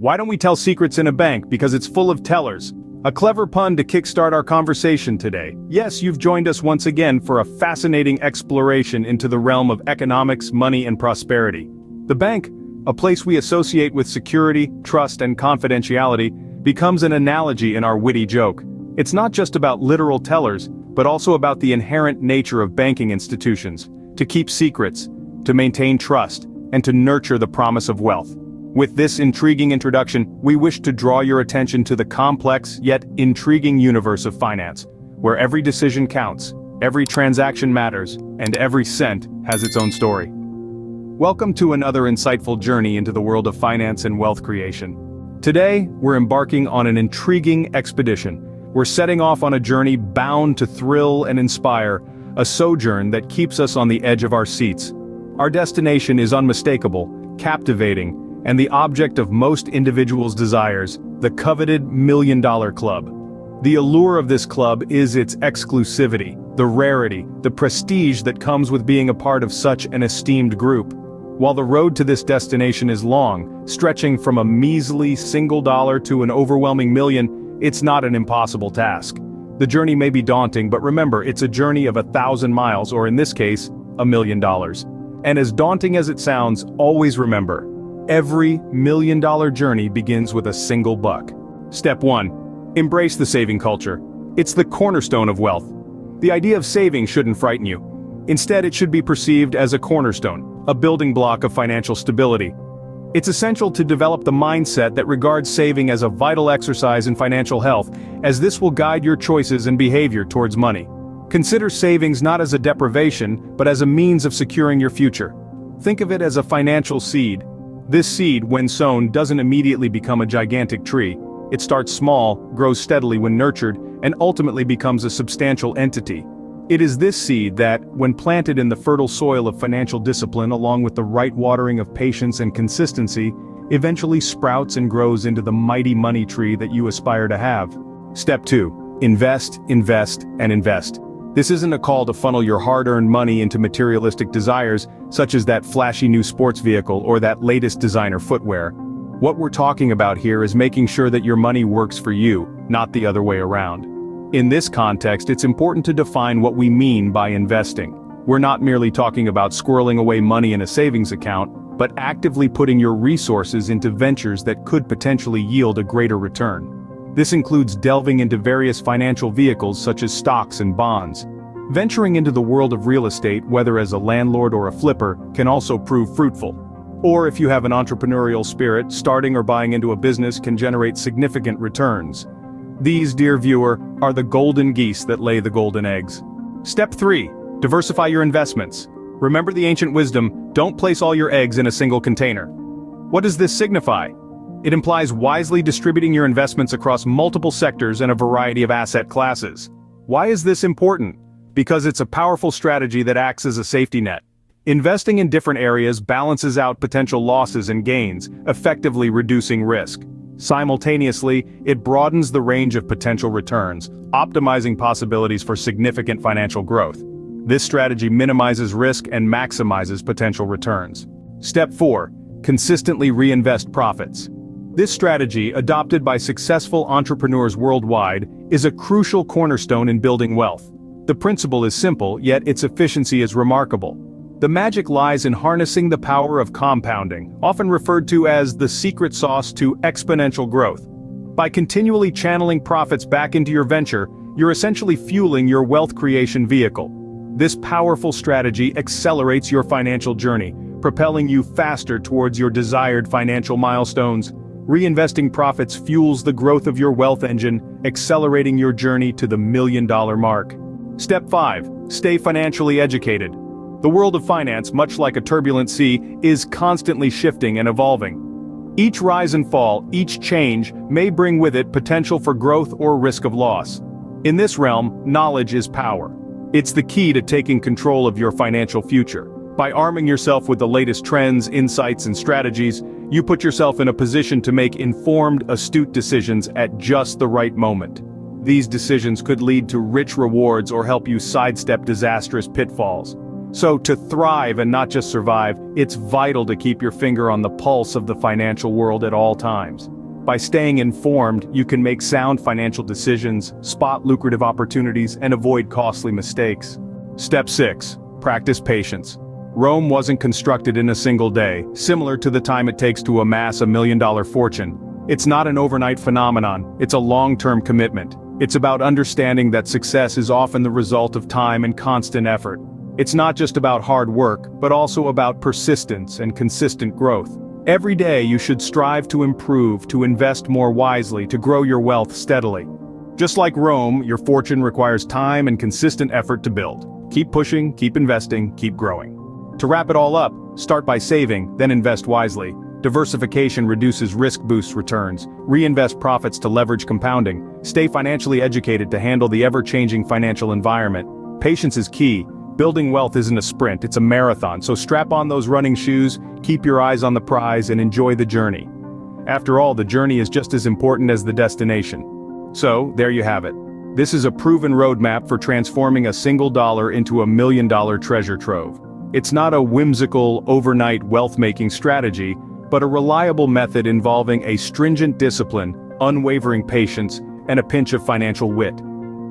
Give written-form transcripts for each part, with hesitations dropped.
Why don't we tell secrets in a bank? Because it's full of tellers. A clever pun to kickstart our conversation today. Yes, you've joined us once again for a fascinating exploration into the realm of economics, money, and prosperity. The bank, a place we associate with security, trust, and confidentiality, becomes an analogy in our witty joke. It's not just about literal tellers, but also about the inherent nature of banking institutions, to keep secrets, to maintain trust, and to nurture the promise of wealth. With this intriguing introduction, we wish to draw your attention to the complex yet intriguing universe of finance, where every decision counts, every transaction matters, and every cent has its own story. Welcome to another insightful journey into the world of finance and wealth creation. Today, we're embarking on an intriguing expedition. We're setting off on a journey bound to thrill and inspire, a sojourn that keeps us on the edge of our seats. Our destination is unmistakable, captivating, and the object of most individuals' desires, the coveted $1 Million Club. The allure of this club is its exclusivity, the rarity, the prestige that comes with being a part of such an esteemed group. While the road to this destination is long, stretching from a measly $1 to an overwhelming million, it's not an impossible task. The journey may be daunting, but remember, it's a journey of 1,000 miles, or in this case, $1 million. And as daunting as it sounds, always remember, every $1 million journey begins with a single buck. Step 1. Embrace the saving culture. It's the cornerstone of wealth. The idea of saving shouldn't frighten you. Instead, it should be perceived as a cornerstone, a building block of financial stability. It's essential to develop the mindset that regards saving as a vital exercise in financial health, as this will guide your choices and behavior towards money. Consider savings not as a deprivation, but as a means of securing your future. Think of it as a financial seed. This seed, when sown, doesn't immediately become a gigantic tree. It starts small, grows steadily when nurtured, and ultimately becomes a substantial entity. It is this seed that, when planted in the fertile soil of financial discipline along with the right watering of patience and consistency, eventually sprouts and grows into the mighty money tree that you aspire to have. Step 2. Invest, invest, and invest. This isn't a call to funnel your hard-earned money into materialistic desires, such as that flashy new sports vehicle or that latest designer footwear. What we're talking about here is making sure that your money works for you, not the other way around. In this context, it's important to define what we mean by investing. We're not merely talking about squirreling away money in a savings account, but actively putting your resources into ventures that could potentially yield a greater return. This includes delving into various financial vehicles such as stocks and bonds. Venturing into the world of real estate, whether as a landlord or a flipper, can also prove fruitful. Or if you have an entrepreneurial spirit, starting or buying into a business can generate significant returns. These, dear viewer, are the golden geese that lay the golden eggs. Step 3. Diversify your investments. Remember the ancient wisdom, don't place all your eggs in a single container. What does this signify? It implies wisely distributing your investments across multiple sectors and a variety of asset classes. Why is this important? Because it's a powerful strategy that acts as a safety net. Investing in different areas balances out potential losses and gains, effectively reducing risk. Simultaneously, it broadens the range of potential returns, optimizing possibilities for significant financial growth. This strategy minimizes risk and maximizes potential returns. Step 4. Consistently reinvest profits. This strategy, adopted by successful entrepreneurs worldwide, is a crucial cornerstone in building wealth. The principle is simple, yet its efficiency is remarkable. The magic lies in harnessing the power of compounding, often referred to as the secret sauce to exponential growth. By continually channeling profits back into your venture, you're essentially fueling your wealth creation vehicle. This powerful strategy accelerates your financial journey, propelling you faster towards your desired financial milestones. Reinvesting profits fuels the growth of your wealth engine, accelerating your journey to the $1 million mark. Step 5. Stay financially educated. The world of finance, much like a turbulent sea, is constantly shifting and evolving. Each rise and fall, each change, may bring with it potential for growth or risk of loss. In this realm, knowledge is power. It's the key to taking control of your financial future. By arming yourself with the latest trends, insights, and strategies, you put yourself in a position to make informed, astute decisions at just the right moment. These decisions could lead to rich rewards or help you sidestep disastrous pitfalls. So to thrive and not just survive, it's vital to keep your finger on the pulse of the financial world at all times. By staying informed, you can make sound financial decisions, spot lucrative opportunities, and avoid costly mistakes. Step 6. Practice patience. Rome wasn't constructed in a single day, similar to the time it takes to amass a million-dollar fortune. It's not an overnight phenomenon, it's a long-term commitment. It's about understanding that success is often the result of time and constant effort. It's not just about hard work, but also about persistence and consistent growth. Every day you should strive to improve, to invest more wisely, to grow your wealth steadily. Just like Rome, your fortune requires time and consistent effort to build. Keep pushing, keep investing, keep growing. To wrap it all up, start by saving, then invest wisely. Diversification reduces risk, boosts returns. Reinvest profits to leverage compounding. Stay financially educated to handle the ever-changing financial environment. Patience is key. Building wealth isn't a sprint, it's a marathon, so strap on those running shoes, keep your eyes on the prize, and enjoy the journey. After all, the journey is just as important as the destination. So, there you have it. This is a proven roadmap for transforming a single dollar into a million-dollar treasure trove. It's not a whimsical, overnight wealth-making strategy, but a reliable method involving a stringent discipline, unwavering patience, and a pinch of financial wit.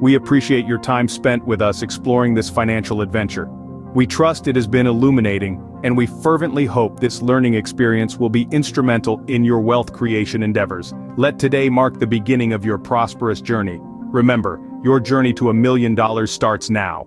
We appreciate your time spent with us exploring this financial adventure. We trust it has been illuminating, and we fervently hope this learning experience will be instrumental in your wealth creation endeavors. Let today mark the beginning of your prosperous journey. Remember, your journey to $1 million starts now.